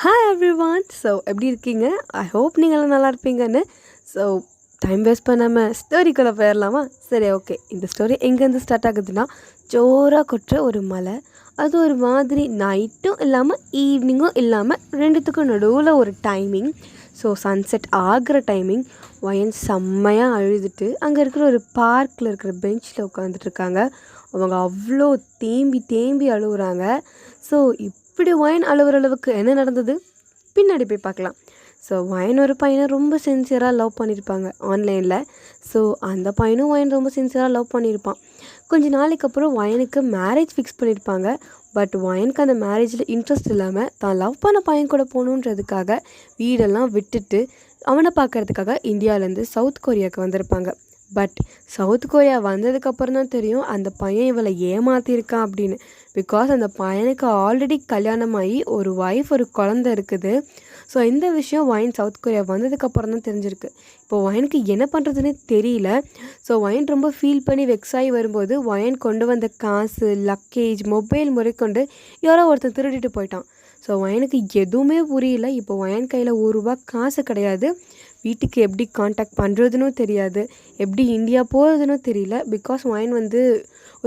Hi everyone. So எப்படி இருக்கீங்க? I hope நீங்களும் நல்லா இருப்பீங்கன்னு. ஸோ டைம் வேஸ்ட் பண்ணாமல் ஸ்டோரிக்குள்ளே போயிடலாமா? சரி, ஓகே. இந்த ஸ்டோரி எங்கேருந்து ஸ்டார்ட் ஆகுதுன்னா, ஜோராக கொட்டுற ஒரு மலை. அது ஒரு மாதிரி நைட்டும் இல்லாமல் ஈவினிங்கும் இல்லாமல் ரெண்டுத்துக்கும் நடுவில் ஒரு டைமிங். ஸோ சன்செட் ஆகிற டைமிங். வயன் செம்மையாக அழுதுட்டு அங்கே இருக்கிற ஒரு பார்க்கில் இருக்கிற பெஞ்சில் உட்காந்துட்ருக்காங்க. அவங்க அவ்வளோ தேம்பி தேம்பி அழுகுறாங்க. ஸோ இப்படி வயன் அழுகிற அளவுக்கு என்ன நடந்தது பின்னாடி போய் பார்க்கலாம். ஸோ வயன் ஒரு பையனை ரொம்ப சின்சியராக லவ் பண்ணியிருப்பாங்க ஆன்லைனில். ஸோ அந்த பையனும் வயன் ரொம்ப சின்சியராக லவ் பண்ணியிருப்பான். கொஞ்ச நாளைக்கு அப்புறம் வயனுக்கு மேரேஜ் ஃபிக்ஸ் பண்ணியிருப்பாங்க. பட் வயனுக்கு அந்த மேரேஜில் இன்ட்ரெஸ்ட் இல்லாமல் தான் லவ் பண்ண பையன் கூட போகணுன்றதுக்காக வீடெல்லாம் விட்டுட்டு அவனை பார்க்கறதுக்காக இந்தியாவிலேருந்து சவுத் கொரியாவுக்கு வந்திருப்பாங்க. பட் சவுத் கொரியா வந்ததுக்கப்புறம் தான் தெரியும் அந்த பையன் இவளை ஏமாற்றிருக்கான் அப்படின்னு. பிகாஸ் அந்த பையனுக்கு ஆல்ரெடி கல்யாணமாகி ஒரு ஒய்ஃப் ஒரு குழந்தை இருக்குது. ஸோ இந்த விஷயம் வயன் சவுத் கொரியா வந்ததுக்கப்புறம் தான் தெரிஞ்சிருக்கு. இப்போது வயனுக்கு என்ன பண்ணுறதுன்னே தெரியல. ஸோ வயன் ரொம்ப ஃபீல் பண்ணி வெக்ஸாகி வரும்போது வயன் கொண்டு வந்த காசு, லக்கேஜ், மொபைல் முறைக்கொண்டு யாரோ ஒருத்தன் திருடிட்டு போயிட்டான். ஸோ வயனுக்கு எதுவுமே புரியல. இப்போ வயன் கையில் ₹1 காசு கிடையாது. வீட்டுக்கு எப்படி காண்டாக்ட் பண்ணுறதுன்னு தெரியாது, எப்படி இந்தியா போகிறதுன்னு தெரியல. பிகாஸ் வயன்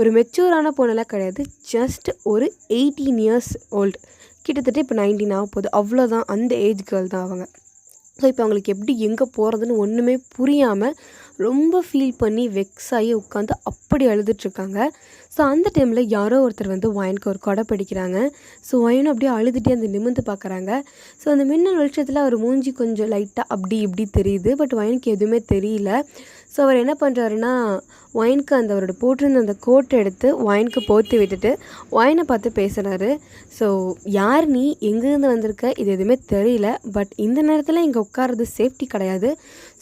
ஒரு மெச்சூரான பொண்ணெல்லாம் கிடையாது. ஜஸ்ட் ஒரு 18 இயர்ஸ் ஓல்டு, கிட்டத்தட்ட இப்போ 19 ஆக போகுது. அவ்வளோதான், அந்த ஏஜ் கேர்ள் தான் அவங்க. ஸோ இப்போ அவங்களுக்கு எப்படி எங்கே போகிறதுன்னு ஒன்றுமே புரியாமல் ரொம்ப ஃபீல் பண்ணி வெக்ஸாகி உட்காந்து அப்படி அழுதுட்ருக்காங்க. ஸோ அந்த டைமில் யாரோ ஒருத்தர் வயனுக்கு ஒரு கொடை பிடிக்கிறாங்க. ஸோ வயனும் அப்படியே அழுதுகிட்டே அந்த நிமிர்ந்து பார்க்குறாங்க. ஸோ அந்த மின்னல் வெளிச்சத்தில் அவர் மூஞ்சி கொஞ்சம் லைட்டாக அப்படி இப்படி தெரியுது. பட் வயனுக்கு எதுவுமே தெரியல. ஸோ அவர் என்ன பண்ணுறாருன்னா, வயனுக்கு அவரோட போட்டிருந்த அந்த கோட்டை எடுத்து வயனுக்கு போற்றி விட்டுட்டு வயனை பார்த்து பேசுகிறாரு. ஸோ யார் நீ, எங்கேருந்து வந்திருக்க, இது எதுவுமே தெரியல. பட் இந்த நேரத்தில் இங்கே உட்கார்றது சேஃப்டி கிடையாது.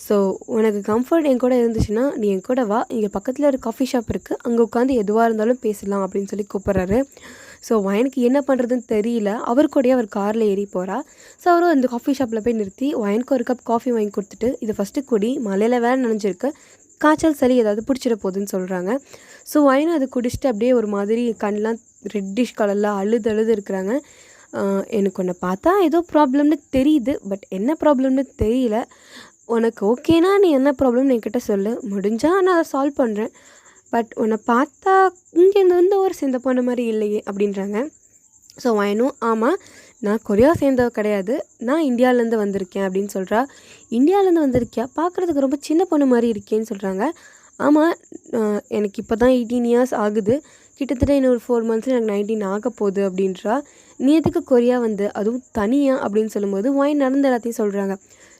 ஸோ உனக்கு கம்ஃபர்ட் என் கூட இருந்துச்சுன்னா நீ என் கூட வா, இங்கே பக்கத்தில் ஒரு காஃபி ஷாப் இருக்குது, அங்கே உட்காந்து எதுவாக இருந்தாலும் பேசலாம் அப்படின்னு சொல்லி கூப்பிட்றாரு. ஸோ வயனுக்கு என்ன பண்ணுறதுன்னு தெரியல. அவர் கூடயே அவர் காரில் ஏறி போகிறா. ஸோ அவரும் அந்த காஃபி ஷாப்பில் போய் நிறுத்தி வயனுக்கு ஒரு கப் காஃபி வாங்கி கொடுத்துட்டு, இதை ஃபஸ்ட்டு குடி, மலையில் வேறு நனைஞ்சிருக்கு, காய்ச்சல் சளி ஏதாவது பிடிச்சிட போகுதுன்னு சொல்கிறாங்க. ஸோ வயனும் அதை குடிச்சிட்டு அப்படியே ஒரு மாதிரி கண்ணெலாம் ரெட்டிஷ் கலரில் அழுது இருக்கிறாங்க. எனக்கு உன்னை பார்த்தா ஏதோ ப்ராப்ளம்னு தெரியுது, பட் என்ன ப்ராப்ளம்னு தெரியல. உனக்கு ஓகேனா நீ என்ன ப்ராப்ளம்னு என்கிட்ட சொல்லு, முடிஞ்சால் நான் அதை சால்வ் பண்ணுறேன். பட் உன்னை பார்த்தா இங்கேருந்து ஒரு சேர்ந்த பொண்ண மாதிரி இல்லையே அப்படின்றாங்க. ஸோ வயனும் ஆமாம், நான் கொரியா சேர்ந்தவ கிடையாது, நான் இந்தியாவிலேருந்து வந்திருக்கேன் அப்படின்னு சொல்கிறா. இந்தியாவிலேருந்து வந்திருக்கியா, பார்க்குறதுக்கு ரொம்ப சின்ன பொண்ணு மாதிரி இருக்கேன்னு சொல்கிறாங்க. ஆமாம், எனக்கு இப்போ தான் 18 இயர்ஸ் ஆகுது, கிட்டத்தட்ட இன்னும் ஒரு 4 மந்த்ஸில் எனக்கு 19 ஆக போகுது அப்படின்றா. நீ எதுக்கு கொரியா அதுவும் தனியாக அப்படின்னு சொல்லும்போது வயன் நடந்த எல்லாத்தையும் சொல்கிறாங்க.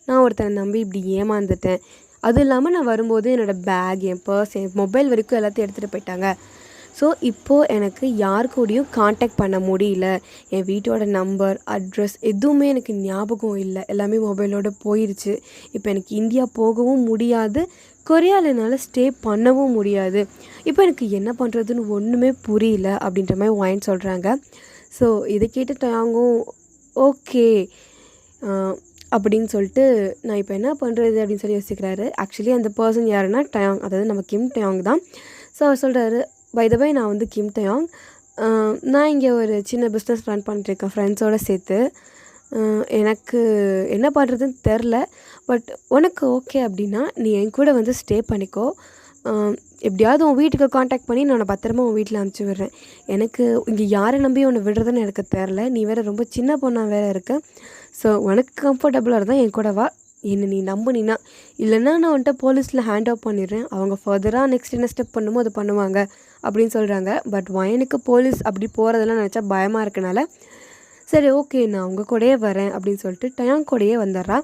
நான் ஒருத்தனை நம்பி இப்படி ஏமாந்துட்டேன், அதுவும் இல்லாமல் நான் வரும்போது என்னோடய பேக், என் பர்ஸ், என் மொபைல் வரைக்கும் எல்லாத்தையும் எடுத்துகிட்டு போயிட்டாங்க. ஸோ இப்போது எனக்கு யார் கூடயும் காண்டாக்ட் பண்ண முடியல, என் வீட்டோட நம்பர், அட்ரஸ் எதுவுமே எனக்கு ஞாபகம் இல்லை, எல்லாமே மொபைலோடு போயிடுச்சு. இப்போ எனக்கு இந்தியா போகவும் முடியாது, கொரியாவில் என்னால் ஸ்டே பண்ணவும் முடியாது. இப்போ எனக்கு என்ன பண்ணுறதுன்னு ஒன்றுமே புரியல அப்படின்ற மாதிரி வயன் சொல்கிறாங்க. ஸோ இதை கேட்டு டயாங்கும் ஓகே அப்படின்னு சொல்லிட்டு, நான் இப்போ என்ன பண்ணுறது அப்படின்னு சொல்லி யோசிக்கிறாரு. ஆக்சுவலி அந்த பர்சன் யாருன்னா டயாங், அதாவது நம்ம கிம் டயாங் தான். ஸோ அவர் சொல்கிறாரு, பை த வே நான் கிம் டயாங், நான் இங்கே ஒரு சின்ன பிஸ்னஸ் ரன் பண்ணிட்டுருக்கேன் ஃப்ரெண்ட்ஸோடு சேர்த்து. எனக்கு என்ன பண்ணுறதுன்னு தெரில, பட் உனக்கு ஓகே அப்படின்னா நீ என் கூட ஸ்டே பண்ணிக்கோ. எப்படியாவது உன் வீட்டுக்கு காண்டாக்ட் பண்ணி நான் உன்னை பத்திரமா உன் வீட்டில் அனுப்பிச்சி விடுறேன். எனக்கு இங்கே யாரை நம்பி உன்னை விடுறதுன்னு எனக்கு தெரில, நீ வேறு ரொம்ப சின்ன பொண்ணாக வேறு இருக்க. ஸோ உனக்கு கம்ஃபர்டபுளாக இருந்தால் என் கூட வா, என்னை நீ நம்புனா, இல்லைன்னா நான் வந்துட்டு போலீஸில் ஹேண்ட் ஆஃப் பண்ணிடுறேன், அவங்க ஃபர்தராக நெக்ஸ்ட் என்ன ஸ்டெப் பண்ணுமோ அதை பண்ணுவாங்க அப்படின்னு சொல்கிறாங்க. பட் வயனுக்கு போலீஸ் அப்படி போகிறதெல்லாம் நினச்சா பயமாக இருக்கனால, சரி ஓகே நான் உங்கள் கூடயே வரேன் அப்படின்னு சொல்லிட்டு டயாங் கூடயே வந்துடுறா.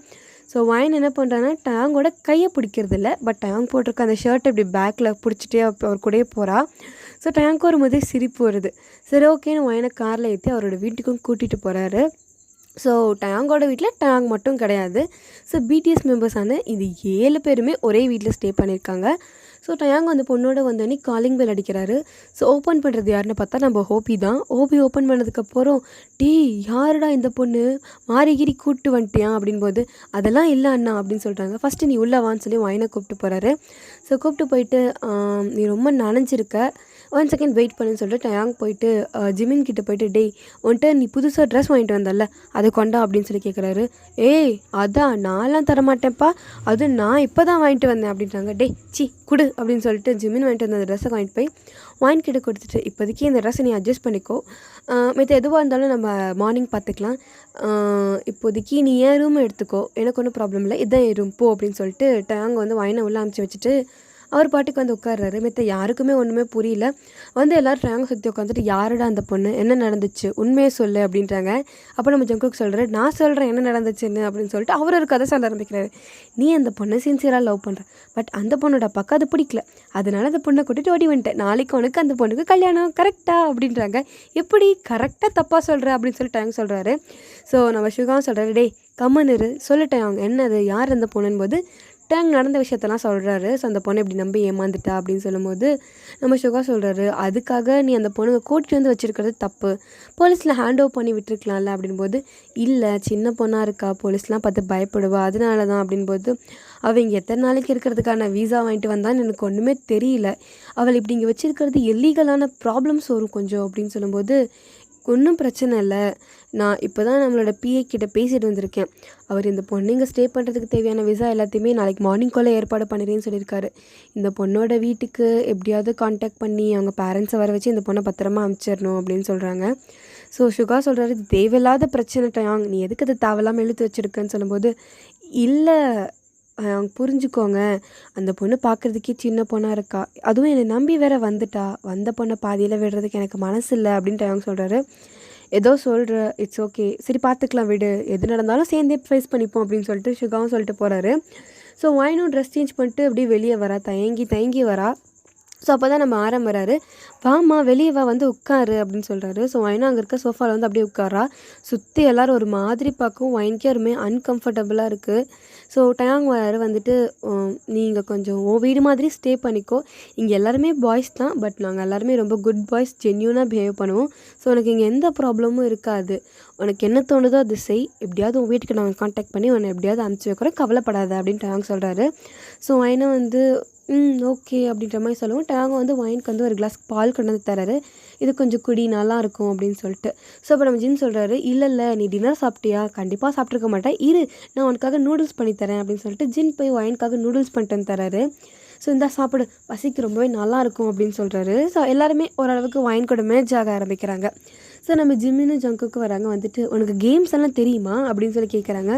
ஸோ வயன் என்ன பண்ணுறான்னா, டயாங்கோட கையை பிடிக்கிறதில்ல, பட் டயாங் போட்டிருக்க அந்த ஷர்ட்டை இப்படி பேக்கில் பிடிச்சிட்டே அவர் கூடயே போகிறா. ஸோ டயாங்க்கு ஒரு மாதிரி சிரிப்பு வருது. சரி ஓகேன்னு வயனை காரில் ஏற்றி அவரோட வீட்டுக்கும் கூட்டிகிட்டு போகிறாரு. ஸோ டயாங்கோட வீட்டில் டயாங் மட்டும் கிடையாது. ஸோ பிடிஎஸ் மெம்பர்ஸான இது 7 பேருமே ஒரே வீட்டில் ஸ்டே பண்ணியிருக்காங்க. ஸோ டயாங் பொண்ணோட வந்தோடனே காலிங் பெல் அடிக்கிறாரு. ஸோ ஓப்பன் பண்ணுறது யாருன்னு பார்த்தா நம்ம ஹோபி தான். ஹோபி ஓப்பன் பண்ணதுக்கப்புறம், டேய் யாருடா இந்த பொண்ணு, மாறிகிரி கூப்பிட்டு வந்துட்டியா அப்படின்போது, அதெல்லாம் இல்லை அண்ணா அப்படின்னு சொல்கிறாங்க. ஃபஸ்ட்டு நீ உள்ளே வான்னு சொல்லி வயனை கூப்பிட்டு போகிறாரு. ஸோ கூப்பிட்டு போயிட்டு, நீ ரொம்ப நனைஞ்சிருக்க, 1 செகண்ட் வெயிட் பண்ணுன்னு சொல்லிட்டு டயாங் போயிட்டு ஜிமின் கிட்ட போயிட்டு, டேய் உன்ட்ட நீ புதுசாக ட்ரெஸ் வாங்கிட்டு வந்தல்ல அதை கொண்டா அப்படின்னு சொல்லி கேட்குறாரு. ஏய் அதான் நான்லாம் தரமாட்டேன்ப்பா, அது நான் இப்போ தான் வாங்கிட்டு வந்தேன் அப்படின்றாங்க. டேய் சி குடு அப்படின்னு சொல்லிட்டு ஜிமின் வாங்கிட்டு வந்த அந்த ட்ரெஸ்ஸை வாங்கிட்டு போய் வாயின் கிட்ட கொடுத்துட்டு, இப்போதைக்கு இந்த ட்ரெஸ்ஸை நீ அட்ஜஸ்ட் பண்ணிக்கோ, மற்ற எதுவாக இருந்தாலும் நம்ம மார்னிங் பார்த்துக்கலாம், இப்போதைக்கு நீ ஏன் ரூமை எடுத்துக்கோ, எனக்கு ஒன்றும் ப்ராப்ளம் இல்லை, இதுதான் என் ரூம் போ அப்படின்னு சொல்லிட்டு டயாங் வந்து வாயினை உள்ளே அனுப்பிச்சி வச்சுட்டு அவர் பாட்டுக்கு வந்து உட்கார்றாரு. மற்ற யாருக்குமே ஒன்றுமே புரியல. வந்து எல்லோரும் டயாங்கை சுற்றி உட்காந்துட்டு, யாருடா அந்த பொண்ணு, என்ன நடந்துச்சு, உண்மையை சொல்லு அப்படின்றாங்க. அப்போ நம்ம ஜங்குக் சொல்கிறாரு, நான் சொல்கிறேன் என்ன நடந்துச்சுன்னு அப்படின்னு சொல்லிட்டு அவர் ஒரு கதை சொல்ல ஆரம்பிக்கிறாரு. நீ அந்த பொண்ணை சின்சியராக லவ் பண்ணுற, பட் அந்த பொண்ணோட அப்பாவுக்கு அது பிடிக்கல, அதனால் அந்த பொண்ணை கூட்டிட்டு ஓடி வந்துட்டேன், நாளைக்கு உனக்கு அந்த பொண்ணுக்கு கல்யாணம் கரெக்டாக அப்படின்றாங்க. எப்படி கரெக்டாக தப்பாக சொல்கிற அப்படின்னு சொல்லி டயாங் சொல்கிறாரு. ஸோ நம்ம சுகாவும் சொல்கிறாரு, டேய் கம்மனு சொல்லிட்டேன் அவங்க என்னது யார் அந்த பொண்ணுன்னு போது டேங் நடந்த விஷயத்தெல்லாம் சொல்கிறாரு. ஸோ அந்த பொண்ணை இப்படி நம்பி ஏமாந்துட்டா அப்படின்னு சொல்லும்போது நம்ம சுகா சொல்கிறாரு, அதுக்காக நீ அந்த பொண்ணுங்க கூட்டிகிட்டு வந்து வச்சுருக்கிறது தப்பு, போலீஸில் ஹேண்ட் ஓவர் பண்ணி விட்டுருக்கலாம்ல அப்படின்போது, இல்லை சின்ன பொண்ணாக இருக்கா, போலீஸ்லாம் பார்த்து பயப்படுவா, அதனால தான் அப்படின்போது, அவள் இங்கே எத்தனை நாளைக்கு இருக்கிறதுக்கான வீசா வாங்கிட்டு வந்தான்னு எனக்கு ஒன்றுமே தெரியல, அவள் இப்படி இங்கே வச்சுருக்கிறது இல்லீகலான ப்ராப்ளம்ஸ் வரும் கொஞ்சம் அப்படின்னு சொல்லும்போது, ஒன்றும் பிரச்சனை இல்லை, நான் இப்போ தான் நம்மளோட பிஏ கிட்ட பேசிட்டு வந்திருக்கேன், அவர் இந்த பொண்ணுங்க ஸ்டே பண்ணுறதுக்கு தேவையான விசா எல்லாத்தையுமே நாளைக்கு மார்னிங்குள்ளே ஏற்பாடு பண்ணிடுறேன்னு சொல்லியிருக்காரு. இந்த பொண்ணோட வீட்டுக்கு எப்படியாவது கான்டாக்ட் பண்ணி அவங்க பேரண்ட்ஸை வர வச்சு இந்த பொண்ணை பத்திரமா அனுப்பிச்சிடணும் அப்படின்னு சொல்கிறாங்க. ஸோ சுகா சொல்கிறாரு, இது தேவையில்லாத பிரச்சனை டயாங், நீ எதுக்கு அதை தேவையில்லாமல் இழுத்து வச்சுருக்கேன்னு சொல்லும்போது, இல்லை அவங்க புரிஞ்சுக்கோங்க, அந்த பொண்ணு பார்க்குறதுக்கே சின்ன பொண்ணாக இருக்கா, அதுவும் என்னை நம்பி வேற வந்துட்டா, வந்த பொண்ணை பாதியில் விடுறதுக்கு எனக்கு மனசு இல்லை அப்படின்ட்டு அவங்க சொல்கிறாரு. ஏதோ சொல்கிற, இட்ஸ் ஓகே, சரி பார்த்துக்கலாம் விடு, எது நடந்தாலும் சேர்ந்தே ஃபேஸ் பண்ணிப்போம் அப்படின்னு சொல்லிட்டு சுகாவும் சொல்லிட்டு போகிறாரு. ஸோ வாயினும் ட்ரெஸ் சேஞ்ச் பண்ணிட்டு அப்படியே வெளியே வரா, தயங்கி வரா. ஸோ அப்போ தான் நம்ம ஆரம் வராரு, வாம்மா வெளியே வா வந்து உட்காரு அப்படின்னு சொல்கிறாரு. ஸோ வைனும் அங்கே இருக்க சோஃபாவில் வந்து அப்படியே உட்காரா. சுற்றி எல்லோரும் ஒரு மாதிரி பார்க்கும், வைனுக்கே ஒருமே அன்கம்ஃபர்டபுளாக இருக்குது. ஸோ டயாங் வேறு வந்துட்டு, நீங்கள் கொஞ்சம் உன் வீடு மாதிரி ஸ்டே பண்ணிக்கோ, இங்கே எல்லாருமே பாய்ஸ் தான், பட் நாங்கள் எல்லாருமே ரொம்ப குட் பாய்ஸ், ஜென்யூனாக பிஹேவ் பண்ணுவோம், ஸோ உனக்கு இங்கே எந்த ப்ராப்ளமும் இருக்காது, உனக்கு என்ன தோணுதோ அது செய், எப்படியாவது உன் வீட்டுக்கு நாங்கள் கான்டாக்ட் பண்ணி உன்னை எப்படியாவது அனுப்பிச்சி வைக்கிறோம், கவலைப்படாத அப்படின்னு டயாங் சொல்கிறாரு. ஸோ வைனும் வந்து ஓகே அப்படின்ற மாதிரி சொல்லுவோம். டயாங் வந்து வைனுக்கு வந்து ஒரு கிளாஸ் பால் கொண்டு வந்து தராரு, இது கொஞ்சம் குடி நல்லாயிருக்கும் அப்படின்னு சொல்லிட்டு. ஸோ அப்போ நம்ம ஜின் சொல்கிறாரு, இல்லை நீ டின்னர் சாப்பிட்டியா, கண்டிப்பாக சாப்பிட்ருக்க மாட்டேன், இரு நான் உனக்காக நூடுல்ஸ் பண்ணித்தரேன் அப்படின்னு சொல்லிட்டு ஜின் போய் வைனுக்காக நூடுல்ஸ் பண்ணிட்டு வந்து தராரு. ஸோ இந்த சாப்பிடு, பசிக்கு ரொம்பவே நல்லாயிருக்கும் அப்படின்னு சொல்கிறாரு. ஸோ எல்லாருமே ஓரளவுக்கு வைன் கூட மேட்ச் ஆக ஆரம்பிக்கிறாங்க. ஸோ நம்ம ஜிம்மினும் ஜங்குக்கு வராங்க, வந்துட்டு உனக்கு கேம்ஸ் எல்லாம் தெரியுமா அப்படின்னு சொல்லி கேட்குறாங்க.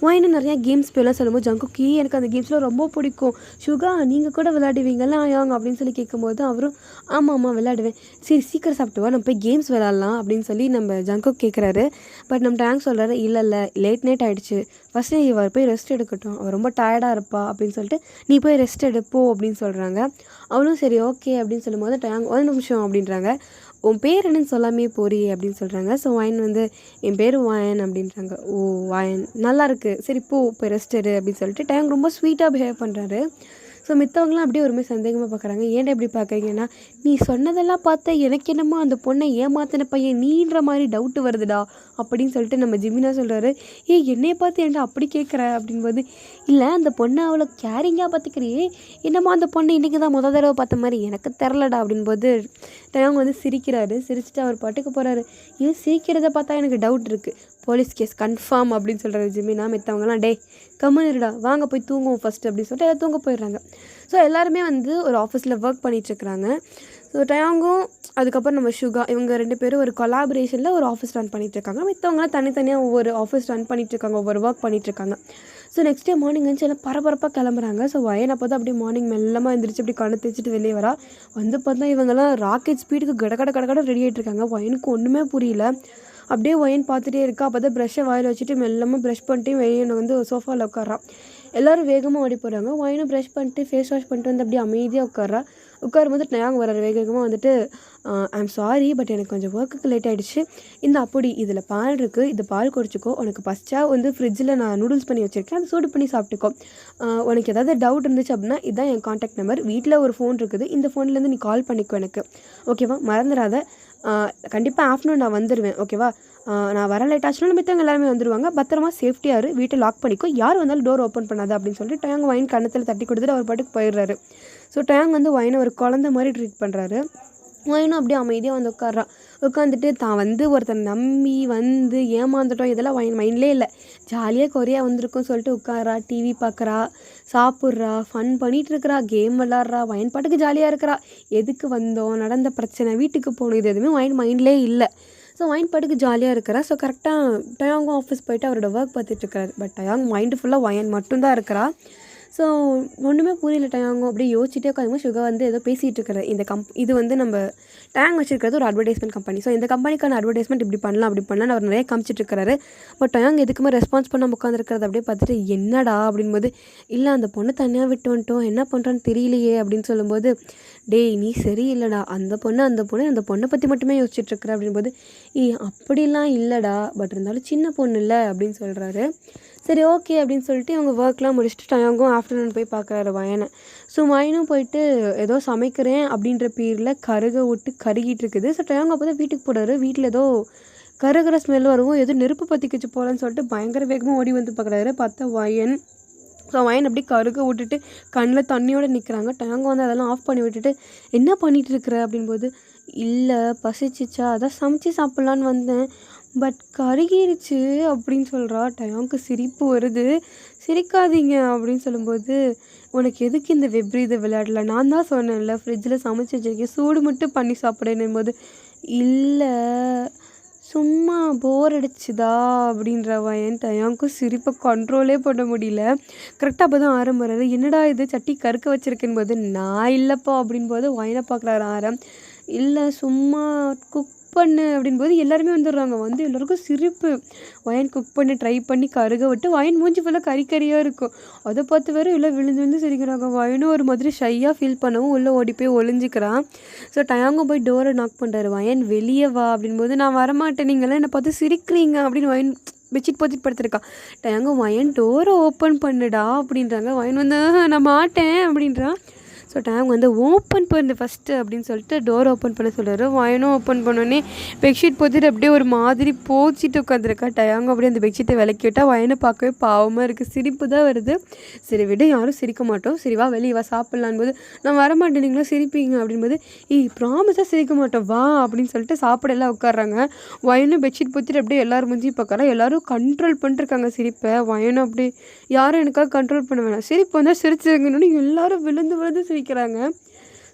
வைனும் நிறையா கேம்ஸ் பேர்லாம் சொல்லும்போது ஜங்குக்கு எனக்கு அந்த கேம்ஸ்லாம் ரொம்ப பிடிக்கும், சுகா நீங்கள் கூட விளையாடுவீங்கல்ல ஆயாங்க அப்படின்னு சொல்லி கேட்கும்போது அவரும் ஆமாம் விளையாடுவேன், சரி சீக்கிரம் சாப்பிட்டு வா நம்ம போய் கேம்ஸ் விளையாடலாம் அப்படின்னு சொல்லி நம்ம ஜங்குக் கேட்குறாரு. பட் நம்ம டேங்க் சொல்கிறாரு, இல்லை லேட் நைட் ஆகிடுச்சு, ஃபஸ்ட்டு இவர் போய் ரெஸ்ட் எடுக்கட்டும், அவர் ரொம்ப டயர்டாக இருப்பா அப்படின்னு சொல்லிட்டு நீ போய் ரெஸ்ட் எடுப்போ அப்படின்னு சொல்கிறாங்க. அவளும் சரி ஓகே அப்படின்னு சொல்லும்போது டேங்க் ஒரு நிமிஷம் அப்படின்றாங்க, உன் பேர் என்னன்னு சொல்லாமே போறி அப்படின்னு சொல்கிறாங்க. ஸோ வாயன் வந்து என் பேர் வாயன் அப்படின்றாங்க. ஓ வாயன் நல்லா இருக்குது, சரி போய் ரெஸ்ட் எடு அப்படின்னு சொல்லிட்டு டேங்க் ரொம்ப ஸ்வீட்டாக பிஹேவ் பண்ணுறாரு. ஸோ மித்தவங்களாம் அப்படியே ஒருமே சந்தேகமாக பார்க்குறாங்க, ஏன்டா எப்படி பார்க்குறீங்கன்னா நீ சொன்னதெல்லாம் பார்த்தா எனக்கு என்னமோ அந்த பொண்ணை ஏமாத்தின பையன் நீன்ற மாதிரி டவுட்டு வருதுடா அப்படின்னு சொல்லிட்டு நம்ம ஜிமினா சொல்கிறாரு. என்னையை பார்த்து ஏன்டா அப்படி கேட்குற அப்படின்போது, இல்லை அந்த பொண்ணை அவ்வளோ கேரிங்காக பார்த்துக்கிறியே, என்னமோ அந்த பொண்ணை இன்றைக்கி தான் முதல் தடவை பார்த்த மாதிரி எனக்கு தெரிலடா அப்படின்போது டயாங் வந்து சிரிக்கிறாரு. சிரிச்சுட்டு அவர் பாட்டுக்கு போகிறாரு. சிரிக்கிறத பார்த்தா எனக்கு டவுட் இருக்குது, போலீஸ் கேஸ் கன்ஃபார்ம் அப்படின்னு சொல்கிறாரு ஜிமினா. மித்தவங்கலாம் டே கம்முன்னு இருடா, வாங்க போய் தூங்குவோம் ஃபஸ்ட்டு அப்படின்னு சொல்லிட்டு எல்லாம் தூங்க போயிடுறாங்க. ஸோ எல்லாருமே வந்து ஒரு ஆஃபீஸில் ஒர்க் பண்ணிகிட்ருக்குறாங்க. ஸோ டயாங்கும் அதுக்கப்புறம் நம்ம சுகா இவங்க 2 பேரும் ஒரு கொலாபரேஷனில் ஒரு ஆஃபீஸ் ரன் பண்ணிகிட்ருக்காங்க. மித்தவங்களாம் தனித்தனியாக ஒவ்வொரு ஆஃபீஸ் ரன் பண்ணிகிட்ருக்காங்க, ஒவ்வொரு ஒர்க் பண்ணிகிட்ருக்காங்க. ஸோ நெக்ஸ்ட் டே மார்னிங் வந்து எல்லாம் பரபரப்பாக கிளம்புறாங்க. ஸோ வயன் அப்போ தான் அப்படியே மார்னிங் மெல்லமாக எழுந்திரிச்சு அப்படி கண்ணு தேய்ச்சிட்டு வெளியே வரா. வந்து பார்த்தா இவங்கெல்லாம் ராக்கெட் ஸ்பீடுக்கு கடை ரெடி ஆகிட்ருக்காங்க. வயனுக்கு ஒன்றுமே புரியல. அப்படியே ஒயின் பார்த்துட்டே இருக்கா. அப்போ தான் ப்ரஷ்ஷை வாயில் வச்சுட்டு மெல்லமாக ப்ரஷ் பண்ணிட்டு வெளியே வந்து சோஃபாவில் உட்காரான். எல்லோரும் வேகமாக ஓடி போகிறாங்க. ஒயினும் ப்ரஷ் பண்ணிட்டு ஃபேஸ் வாஷ் பண்ணிட்டு வந்து அப்படியே அமைதியாக உட்காரும்போது டயாங் வர்றாரு. வேகமாக வந்துட்டு ஐம் சாரி, பட் எனக்கு கொஞ்சம் ஒர்க்குக்கு லேட் ஆகிடுச்சு, இந்த அப்படி இதில் பால் இருக்குது, இது பால் குடிச்சிக்கோ, உனக்கு பஸ்ட்டாக வந்து ஃப்ரிட்ஜில் நான் நூடுல்ஸ் பண்ணி வச்சுருக்கேன், அதை சூடு பண்ணி சாப்பிட்டுக்கோ, உனக்கு ஏதாவது டவுட் இருந்துச்சு அப்படின்னா இதுதான் என் காண்டாக்ட் நம்பர், வீட்டில் ஒரு ஃபோன் இருக்குது, இந்த ஃபோன்லேருந்து நீ கால் பண்ணிக்கோ எனக்கு, ஓகேவா, மறந்துடாத, கண்டிப்பாக ஆஃப்டர்நூன் நான் வந்துடுவேன், ஓகேவா, நான் வர லேட் ஆச்சுன்னா மித்தவங்க எல்லாருமே வந்துடுவாங்க, பத்திரமா சேஃப்டியாக இரு, வீட்டை லாக் பண்ணிக்கோ, யார் வந்தாலும் டோர் ஓப்பன் பண்ணாது அப்படின்னு சொல்லிட்டு டயாங் வைன் கண்ணத்தில் தட்டி கொடுத்துட்டு அவர் பாட்டுக்கு போயிடுறாரு. ஸோ டயாங் வந்து வைனை ஒரு குழந்தை மாதிரி ட்ரீட் பண்ணுறாரு. வயனும் அப்படியே அமைதியாக வந்து உட்கார்றான். உட்காந்துட்டு தான் வந்து ஒருத்தர் நம்பி வந்து ஏமாந்துட்டோம் இதெல்லாம் வயன் மைண்ட்லே இல்லை. ஜாலியாக கொரியா வந்திருக்குன்னு சொல்லிட்டு உட்காரா, டிவி பார்க்குறா, சாப்பிட்றா, ஃபன் பண்ணிகிட்டு இருக்கிறா, கேம் விளாட்றா, வயன் பாட்டுக்கு ஜாலியாக இருக்கிறா. எதுக்கு வந்தோம், நடந்த பிரச்சனை, வீட்டுக்கு போகணும், இது எதுவுமே வயன் மைண்ட்லே இல்லை. ஸோ வயன் பாட்டுக்கு ஜாலியாக இருக்கிறா. ஸோ கரெக்டாக டயாங்கும் ஆஃபீஸ் போயிட்டு அவரோட ஒர்க் பார்த்துட்ருக்காரு. பட் டயாங் மைண்டு ஃபுல்லாக வயன் மட்டும்தான் இருக்கிறா. ஸோ ஒன்றுமே புரியல டயாங்கும். அப்படியே யோசிச்சுட்டே உட்காந்து சுகா வந்து ஏதோ பேசிகிட்டு இருக்கிறார். இது வந்து நம்ம டயாங் வச்சுருக்கிறது ஒரு அட்வர்டைஸ்மெண்ட் கம்பெனி. ஸோ இந்த கம்பெனிக்கான அட்வர்டைஸ்மெண்ட் இப்படி பண்ணலாம் அப்படி பண்ணலான்னு அவர் நிறைய காமிச்சிட்ருக்காரு. பட் டயாங் எதுக்குமே ரெஸ்பான்ஸ் பண்ணாமல் உட்காந்துருக்கிறது அப்படியே பார்த்துட்டு என்னடா அப்படின்போது, இல்லை அந்த பொண்ணை தனியாக விட்டு வந்துட்டோம், என்ன பண்ணுறான்னு தெரியலையே அப்படின்னு சொல்லும்போது, டேய் நீ சரியில்லைடா, அந்த பொண்ணை பற்றி மட்டுமே யோசிச்சுட்ருக்குற அப்படின்போது, அப்படிலாம் இல்லைடா, பட் இருந்தாலும் சின்ன பொண்ணு இல்லை அப்படின்னு சொல்கிறாரு. சரி ஓகே அப்படின்னு சொல்லிட்டு அவங்க ஒர்க்லாம் முடிச்சுட்டு டயாங்கும் ஆஃப்டர்நூன் போய் பார்க்குறாரு வயனை. ஸோ வயனும் போயிட்டு ஏதோ சமைக்கிறேன் அப்படின்ற பேரில் கருகிட்டு இருக்குது. ஸோ டயாங் அப்போ தான் வீட்டுக்கு போடுறாரு. வீட்டில் ஏதோ கருகிற ஸ்மெல் வரவும் ஏதோ நெருப்பு பற்றிக்கிச்சு போகலன்னு சொல்லிட்டு பயங்கர வேகமாக ஓடி வந்து பார்க்குறாரு. பார்த்தா வயன். ஸோ வயன் அப்படி கருக விட்டுட்டு கண்ணில் தண்ணியோடு நிற்கிறாங்க. டயாங் வந்து அதெல்லாம் ஆஃப் பண்ணி விட்டுட்டு, என்ன பண்ணிகிட்டு இருக்கிற அப்படின்போது, இல்லை பசிச்சிச்சா அதான் சமைச்சு சாப்பிட்லான்னு வந்தேன், பட் கருகிருச்சு அப்படின்னு சொல்கிறா. டயாங்க்கு சிரிப்பு வருது. சிரிக்காதீங்க அப்படின்னு சொல்லும்போது, உனக்கு எதுக்கு இந்த வெப்ரீத விளையாடல, நான் தான் சொன்னேன்ல ஃப்ரிட்ஜில் சமைச்சு வச்சிருக்கேன், சூடு மட்டும் பண்ணி சாப்பிடுன்னும் போது, இல்லை சும்மா போர் அடிச்சுதா அப்படின்ற வயன். டயாங்க்கும் சிரிப்பை கண்ட்ரோலே பண்ண முடியல. கரெக்டாக அப்போ தான் ஆரம் வர்றாரு. என்னடா இது சட்டி கருக்க வச்சுருக்கேன் போது, நான் இல்லைப்பா அப்படின்போது வயனை பார்க்குறாரு ஆரம். இல்லை சும்மா குக் பண்ணு அப்படின்போது எல்லாருமே வந்துடுறாங்க. வந்து எல்லாருக்கும் சிரிப்பு. வயன் குக் பண்ணி ட்ரை பண்ணி கருக விட்டு வயன் மூஞ்சி ஃபுல்லாக கறியாக இருக்கும். அதை பார்த்து வேறு எல்லாம் விழுந்து சிரிக்கிறாங்க. வயனும் ஒரு மாதிரி ஷையாக ஃபீல் பண்ணவும் உள்ளே ஓடி போய் ஒளிஞ்சிக்கிறான். ஸோ டயாங்கும் போய் டோரை நாக் பண்ணுறாரு. வயன் வெளியே வா அப்படின்போது, நான் வரமாட்டேன், நீங்களாம் என்னை பார்த்து சிரிக்கிறீங்க அப்படின்னு வயன் பெட்ஷீட் போத்திட்டு படுத்துருக்கான். டயாங்கும் வயன் டோரை ஓப்பன் பண்ணுடா அப்படின்றாங்க. வயன் வந்து நான் மாட்டேன் அப்படின்றான். ஸோ டயாங் வந்து ஓப்பன் பண்ணு ஃபஸ்ட்டு அப்படின்னு சொல்லிட்டு டோர் ஓப்பன் பண்ண சொல்கிறாரு. வயனும் ஓப்பன் பண்ணோடனே பெட்ஷீட் போத்திட்டு அப்படியே ஒரு மாதிரி போச்சிட்டு உட்காந்துருக்கா. டயாங் அப்படியே அந்த பெட்ஷீட்டை விளக்கி விட்டால் வயனை பார்க்கவே பாவமாக இருக்குது. சிரிப்பு தான் வருது. சரி விட யாரும் சிரிக்க மாட்டோம், சரி வா வெளியே வா சாப்பிட்லான் போது, நான் வரமாட்டேன் நீங்களும் சிரிப்பீங்க அப்படின்போது, ப்ராமிஸாக சிரிக்க மாட்டோம் வா அப்படின்னு சொல்லிட்டு சாப்பிடலாம் உட்காடுறாங்க. வயனும் பெட்ஷீட் போத்திட்டு அப்படியே எல்லோரும் முடிஞ்சு பார்க்குறா. எல்லோரும் கண்ட்ரோல் பண்ணிருக்காங்க சிரிப்பை. வயனும் அப்படி யாரும் எனக்காக கண்ட்ரோல் பண்ண வேணாம், சிரிப்பு வந்தால் சிரிச்சுருங்கன்னு எல்லாரும் விழுந்து சிரிக்கிறாங்க.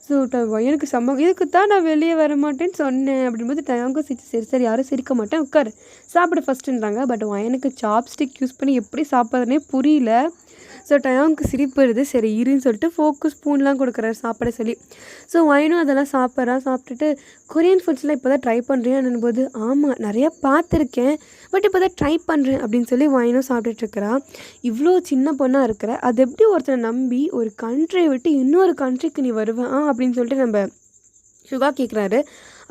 ஸோ வயனுக்கு இதுக்கு தான் நான் வெளியே வர மாட்டேன்னு சொன்னேன் அப்படின்போது டயாங்கும் சரி யாரும் சிரிக்க மாட்டேன் உட்காரு சாப்பிட ஃபஸ்ட்டுன்றாங்க. பட் வயனுக்கு சாப்ஸ்டிக் யூஸ் பண்ணி எப்படி சாப்பிட்றதுனே புரியல. ஸோ டயாங்க்கு சிரிப்பு வருது. சரி இருன்னு சொல்லிட்டு ஸ்பூன்லாம் கொடுக்குறாரு சாப்பிட சொல்லி. ஸோ வயனும் அதெல்லாம் சாப்பிட்டுட்டு கொரியன் ஃபுட்ஸ்லாம் இப்போ தான் ட்ரை பண்ணுறேன் போது, ஆமாம் நிறையா பார்த்துருக்கேன், பட் இப்போ தான் ட்ரை பண்ணுறேன் அப்படின்னு சொல்லி வயனும் சாப்பிட்டுட்ருக்கிறா. இவ்வளோ சின்ன பொண்ணாக இருக்கிற, அது எப்படி ஒருத்தரை நம்பி ஒரு கண்ட்ரியை விட்டு இன்னொரு கண்ட்ரிக்கு நீ வருவேன் அப்படின்னு சொல்லிட்டு நம்ம சுகா கேட்குறாரு.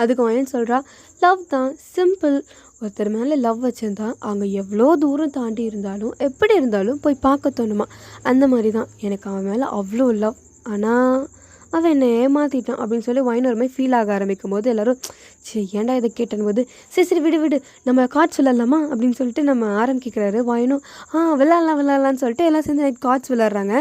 அதுக்கு வயன் சொல்கிறா, லவ் தான், சிம்பிள். ஒருத்தர் மேலே லவ் வச்சுருந்தா அவங்க எவ்வளோ தூரம் தாண்டி இருந்தாலும் எப்படி இருந்தாலும் போய் பார்க்க தோணுமா, அந்த மாதிரி தான் எனக்கு அவன் மேலே அவ்வளோ லவ். ஆனால் அவன் என்னை ஏமாற்றிட்டான் அப்படின்னு சொல்லி வயன் ஒரு மாதிரி ஃபீல் ஆக ஆரம்பிக்கும் போது எல்லோரும் ஏன்டா இதை கேட்டன் போது, சரி விடு நம்ம கார்ட்ஸ் விளாட்லாமா அப்படின்னு சொல்லிட்டு நம்ம ஆரம்பிக்கிறாரு. வயனும் விளாட்லான்னு சொல்லிட்டு எல்லாம் சேர்ந்து நைட் கார்ட்ஸ் விளாட்றாங்க.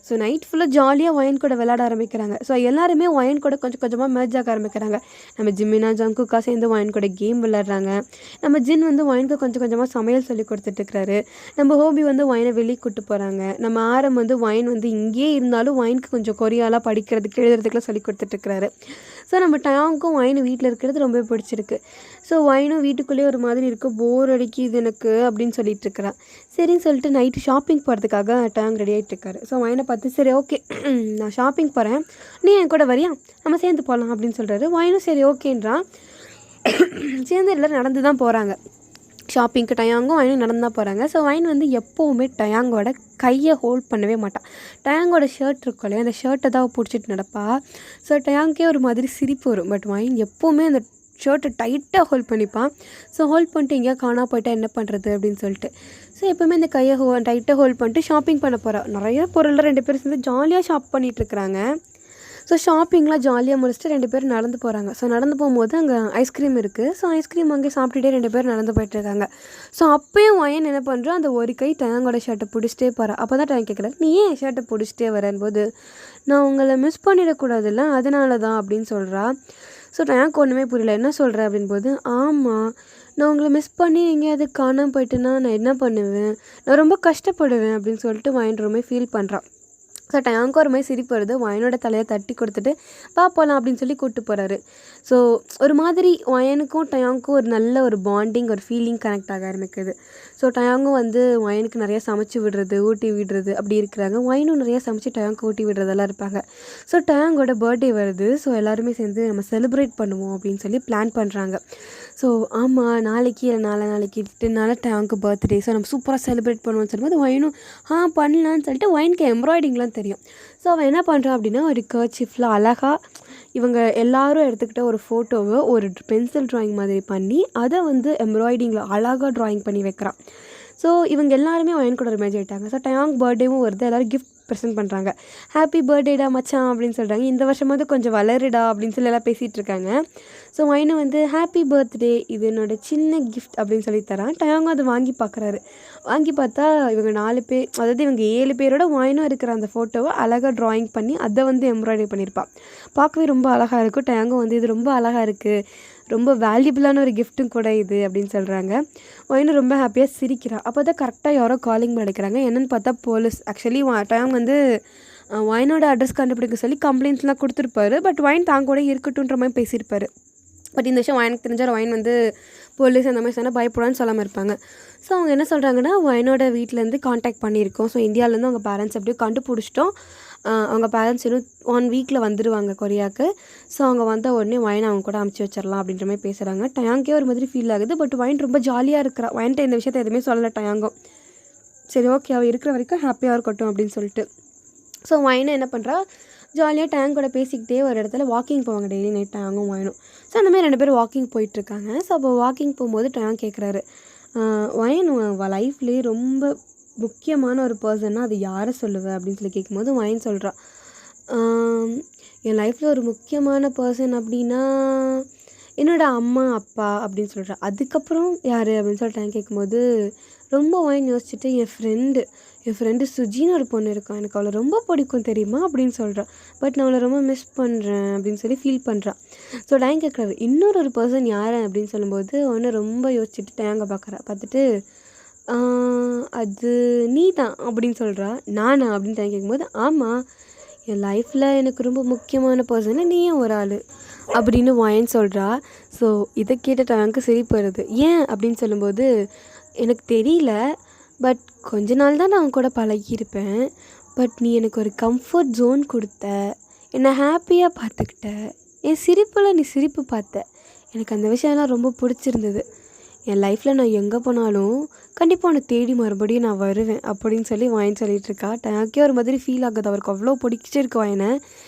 ஸோ நைட் ஃபுல்லாக ஜாலியாக வயன் கூட விளாட ஆரம்பிக்கிறாங்க. ஸோ எல்லாருமே வயன் கூட கொஞ்சம் கொஞ்சமாக மேட்ச் ஆக ஆரம்பிக்கிறாங்க. நம்ம ஜிம்மினா ஜங்குக்கா சேர்ந்து வயன் கூட கேம் விளாட்றாங்க. நம்ம ஜின் வந்து வயனுக்கு கொஞ்சம் கொஞ்சமாக சமையல் சொல்லி கொடுத்துட்ருக்காரு. நம்ம ஹோபி வந்து வயனை வெளியே கூப்பிட்டு போகிறாங்க. நம்ம ஆரம் வந்து வயன் வந்து இங்கேயே இருந்தாலும் வயனுக்கு கொஞ்சம் கொரியாலாம் படிக்கிறதுக்கு எழுதுறதுக்குலாம் சொல்லி கொடுத்துட்ருக்காரு. ஸோ நம்ம டயாங்க்கும் வயனு வீட்டில் இருக்கிறது ரொம்ப பிடிச்சிருக்கு. ஸோ வயனும் வீட்டுக்குள்ளேயே ஒரு மாதிரி இருக்குது, போர் அடிக்குது எனக்கு அப்படின்னு சொல்லிட்டு இருக்கிறா. சரின்னு சொல்லிட்டு நைட்டு ஷாப்பிங் போகிறதுக்காக டயாங் ரெடி ஆகிட்டுருக்காரு. ஸோ வயனை பார்த்து, சரி ஓகே நான் ஷாப்பிங் போகிறேன், நீ என் கூட வரியா, நம்ம சேர்ந்து போகலாம் அப்படின்னு சொல்கிறாரு. வயனும் சரி ஓகேன்றான். சேர்ந்து எல்லோரும் நடந்து தான் போகிறாங்க ஷாப்பிங்க்கு. டயாங்கும் வயனும் நடந்து தான் போகிறாங்க. ஸோ வயன் வந்து எப்போவுமே டயாங்கோட கையை ஹோல்ட் பண்ணவே மாட்டான். டயாங்கோட ஷர்ட் இருக்கும் இல்லையா, அந்த ஷர்ட்டை தான் பிடிச்சிட்டு நடப்பா. ஸோ டயாங்கே ஒரு மாதிரி சிரிப்பு வரும். பட் வயன் எப்போவுமே அந்த ஷர்ட்டை டைட்டாக ஹோல்ட் பண்ணிப்பான். ஸோ ஹோல்ட் பண்ணிட்டு எங்கேயா காணா போயிட்டா என்ன பண்ணுறது அப்படின்னு சொல்லிட்டு, ஸோ எப்போவுமே இந்த கையை டைட்டாக ஹோல்ட் பண்ணிட்டு ஷாப்பிங் பண்ண போகிறா. நிறைய பொருளில் 2 பேரும் சேர்ந்து ஜாலியாக ஷாப் பண்ணிகிட்ருக்குறாங்க. ஸோ ஷாப்பிங்லாம் ஜாலியாக முடிச்சுட்டு 2 பேரும் நடந்து போகிறாங்க. ஸோ நடந்து போகும்போது அங்கே ஐஸ்கிரீம் இருக்குது. ஸோ ஐஸ்கிரீம் அங்கே சாப்பிட்டுட்டே 2 பேரும் நடந்து போயிட்டுருக்காங்க. ஸோ அப்போயும் வயன் என்ன பண்ணுறான், அந்த ஒரு கை டயாங்கோட ஷர்ட்டை பிடிச்சிட்டே போகிறா. அப்போ தான் டயாங் கேட்குறேன், நீ ஏன் ஷர்ட்டை பிடிச்சிட்டே வரேன் போது, நான் உங்களை மிஸ் பண்ணிடக்கூடாதுல்ல அதனால தான் அப்படின்னு சொல்கிறா. ஸோ எனக்கு ஒன்றுமே புரியல, என்ன சொல்கிற அப்படின்போது, ஆமாம் நான் உங்களை மிஸ் பண்ணி எங்கேயாவது காணாமல் போயிட்டேன்னா நான் என்ன பண்ணுவேன், நான் ரொம்ப கஷ்டப்படுவேன் அப்படின்னு சொல்லிட்டு மைண்ட் ரொம்ப ஃபீல் பண்ணுறான். ஸோ டயாங்க்கு ஒரு மாதிரி சிரிப்பு வருது. வயனோட தலையை தட்டி கொடுத்துட்டு வா போகலாம் அப்படின்னு சொல்லி கூப்பிட்டு போகிறாரு. ஸோ ஒரு மாதிரி வயனுக்கும் டயாங்க்கும் ஒரு நல்ல ஒரு பாண்டிங், ஒரு ஃபீலிங் கனெக்ட் ஆக ஆரம்பிக்குது. ஸோ டயாங்கும் வந்து வயனுக்கு நிறையா சமைச்சு விடுறது, ஊட்டி விடுறது அப்படி இருக்கிறாங்க. வயனும் நிறையா சமைச்சு டயாங்க்கு ஊட்டி விடுறதெல்லாம் இருப்பாங்க. ஸோ டயாங்கோட பர்த்டே வருது. ஸோ எல்லாருமே சேர்ந்து நம்ம செலிப்ரேட் பண்ணுவோம் அப்படின்னு சொல்லி பிளான் பண்ணுறாங்க. ஸோ ஆமாம் நாளைக்கு இல்லை நாளைக்கு 2 நாள் டயாங்க்கு பர்த்டே, ஸோ நம்ம சூப்பராக செலிப்ரேட் பண்ணுவோம்னு சொல்லும்போது வயனும் பண்ணலான்னு சொல்லிட்டு வயனுக்கு எம்ப்ராய்டிங்லாம் தெரியும். ஸோ அவன் என்ன பண்ணுறான் அப்படின்னா, ஒரு கர்ச்சீஃபில் அழகாக இவங்க எல்லாரும் எடுத்துக்கிட்ட ஒரு ஃபோட்டோவை ஒரு பென்சில் ட்ராயிங் மாதிரி பண்ணி அதை வந்து எம்ப்ராய்டிங்கில் அழகாக ட்ராயிங் பண்ணி வைக்கிறான். ஸோ இவங்க எல்லாருமே வயன் கூட ரிமேஜ் ஆகிட்டாங்க. ஸோ டயாங் பர்த்டேவும் வருது, எல்லோரும் கிஃப்ட் ப்ரெசென்ட் பண்ணுறாங்க. ஹாப்பி பர்த்டேடா மச்சான் அப்படின்னு சொல்கிறாங்க. இந்த வருஷமாவது கொஞ்சம் வளருடா அப்படின்னு சொல்லி எல்லாம் பேசிகிட்டு இருக்காங்க. ஸோ வயனும் வந்து ஹாப்பி பர்த்டே, இது என்னோடய சின்ன கிஃப்ட் அப்படின்னு சொல்லி தரான். டயாங்கும் அதை வாங்கி பார்க்குறாரு. வாங்கி பார்த்தா இவங்க 4 பேர், அதாவது இவங்க 7 பேரோட வயனும் இருக்கிற அந்த ஃபோட்டோவை அழகாக ட்ராயிங் பண்ணி அதை வந்து எம்ப்ராய்டரி பண்ணியிருப்பாள். பார்க்கவே ரொம்ப அழகாக இருக்கும். டயாங்கும் வந்து இது ரொம்ப அழகாக இருக்குது, ரொம்ப வேல்யூபிளான ஒரு கிஃப்ட்டும் கூட இது அப்படின்னு சொல்கிறாங்க. வயனும் ரொம்ப ஹாப்பியாக சிரிக்கிறா. அப்போ தான் கரெக்டாக யாரோ காலிங் பண்ணிக்கிறாங்க. என்னென்னு பார்த்தா போலீஸ். ஆக்சுவலி டயாங் வந்து வயனோட அட்ரஸ் கண்டுபிடிக்க சொல்லி கம்ப்ளைண்ட்ஸ்லாம் கொடுத்துருப்பாரு. பட் வயன் தான் கூட இருக்கட்டுன்ற மாதிரி பேசியிருப்பார். பட் இந்த விஷயம் வயனுக்கு தெரிஞ்சால் வயன் வந்து போலீஸ் அந்த மாதிரி சொன்னால் பயப்படான்னு சொல்லாமல் இருப்பாங்க. ஸோ அவங்க என்ன சொல்கிறாங்கன்னா, வயனோட வீட்டிலேருந்து காண்டாக்ட் பண்ணியிருக்கோம். ஸோ இந்தியாவிலேருந்து அவங்க பேரண்ட்ஸ் எப்படியோ கண்டுபிடிச்சிட்டோம். அவங்க பேரண்ட்ஸ் இன்னும் 1 வீக்கில் வந்துடுவாங்க கொரியாவுக்கு. ஸோ அவங்க வந்த உடனே வயனை அவங்க கூட அமுச்சு வச்சிடலாம் அப்படின்ற மாதிரி பேசுகிறாங்க. டயாங்கே ஒரு மாதிரி ஃபீல் ஆகுது. பட் வயன் ரொம்ப ஜாலியாக இருக்கிறா. வயன்ட்ட இந்த விஷயத்தை எதுவுமே சொல்லலை டயாங்கும். சரி ஓகே, அவள் இருக்கிற வரைக்கும் ஹாப்பியாக இருக்கட்டும் அப்படின்னு சொல்லிட்டு. ஸோ வயனை என்ன பண்ணுறா, ஜாலியாக டயாங் கூட பேசிக்கிட்டே ஒரு இடத்துல வாக்கிங் போவாங்க டெய்லி நைட் டயாங்கும் வயனும். ஸோ அந்த மாதிரி 2 பேரும் வாக்கிங் போயிட்டுருக்காங்க. ஸோ அப்போ வாக்கிங் போகும்போது டயாங் கேட்குறாரு, வயன் லைஃப்லேயே ரொம்ப முக்கியமான ஒரு பர்சன்னா அது யாரை சொல்லுவேன் அப்படின்னு சொல்லி கேட்கும்போது வயன் சொல்கிறா, என் லைஃப்பில் ஒரு முக்கியமான பர்சன் அப்படின்னா என்னோடய அம்மா அப்பா அப்படின்னு சொல்கிறா. அதுக்கப்புறம் யார் அப்படின்னு சொல்லிட்டு டயாங் கேட்கும்போது ரொம்ப வயன் யோசிச்சுட்டு, என் ஃப்ரெண்டு சுஜின்னு ஒரு பொண்ணு இருக்கான், எனக்கு அவளை ரொம்ப பிடிக்கும் தெரியுமா அப்படின்னு சொல்கிறான். பட் நான் அவளை ரொம்ப மிஸ் பண்ணுறேன் அப்படின்னு சொல்லி ஃபீல் பண்ணுறான். ஸோ டயாங் கேட்குறாரு, இன்னொரு பர்சன் யார் அப்படின்னு சொல்லும்போது ஒன்று ரொம்ப யோசிச்சுட்டு டயாங்கை பார்த்துட்டு அது நீ தான் அப்படின்னு சொல்கிறா. நானா அப்படின்னு டயாங் கேட்கும்போது, ஆமாம் என் லைஃப்பில் எனக்கு ரொம்ப முக்கியமான பர்சனை நீயும் ஒரு ஆள் அப்படின்னு வயன் சொல்கிறா. ஸோ இதை கேட்ட டயாங்க்கு சிரிப்பு வருது. ஏன் அப்படின்னு சொல்லும்போது, எனக்கு தெரியல, பட் கொஞ்ச நாள் தான் நான் அவன் கூட பழகியிருப்பேன். பட் நீ எனக்கு ஒரு கம்ஃபர்ட் ஜோன் கொடுத்த, என்னை ஹாப்பியாக பார்த்துக்கிட்ட, என் சிரிப்பில் நீ சிரிப்பு பார்த்த, எனக்கு அந்த விஷயம்லாம் ரொம்ப பிடிச்சிருந்தது. என் லைஃப்பில் நான் எங்கே போனாலும் கண்டிப்பாக உன்னை தேடி மறுபடியும் நான் வருவேன் அப்படின்னு சொல்லி வயன் சொல்லிகிட்ருக்கா. டயாங்கே ஒரு மாதிரி ஃபீல் ஆகுது, அவருக்கு அவ்வளோ பிடிச்சிருக்கு வயனை.